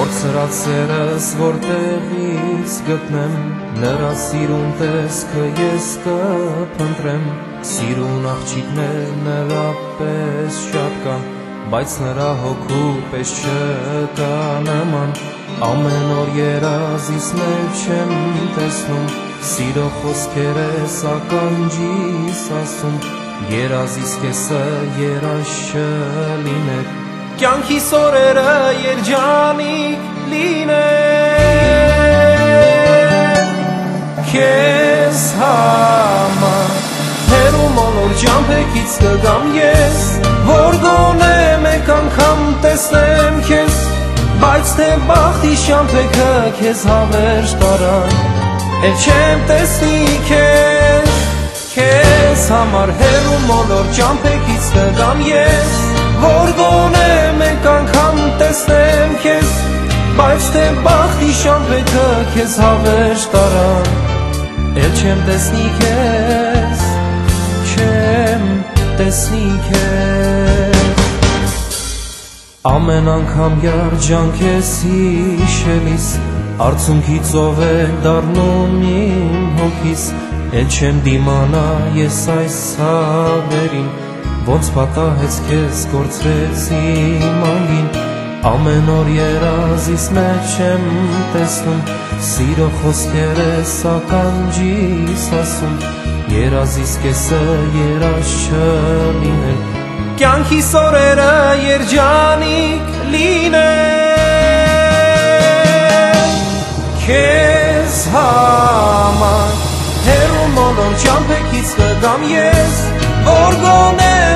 Կորցրած սերս որտեղից գտնեմ, նրա սիրուն տեսքը ես կփնտրեմ, սիրուն աղջիկն է նրա պես շատ կան, բայց նրա հոգու պես չկա նման, ամեն օր երազիս մեջ չեմ տեսնում, սիրո խոսքեր ես ականջիս ասում, երազիս կեսը երազ չլիներ, կյանքիս օրերը երջանիկ լինեն, քեզ համար հեռու մոլոր ճամփեքից կգամ ես, որ գոնե մեկ անգամ տեսնեմ քեզ, բայց թե բախտի ճամփեքը քեզ հավերժ տարան, էլ չեմ տեսնի քեզ, քեզ համար հեռու մոլոր ճամփեքից կգամ ես, որ գոնե մեկ անգամ տեսնեմ քեզ, բայց թե բախտի ճամփեքը քեզ հավերժ տարան, էլ չեմ տեսնի քեզ, չեմ տեսնի քեզ, ամեն անգամ երջանք ես հիշելիս, արցունքի ծով է դառնում իմ հոգիս, էլ չեմ դիմանա ես այս հավերին, ոնց պատահեց քեզ կորցրեց իմ անգին, ամեն օր երազիս մեջ չեմ տեսնում, սիրո խոսքեր ես ականջիս ասում, երազիս կեսը երազ չլինել, կյանքիս օրերը երջանիկ լինեն, քեզ համար հեռու մոլոր ճամփեքից կգամ ես, որ գոնե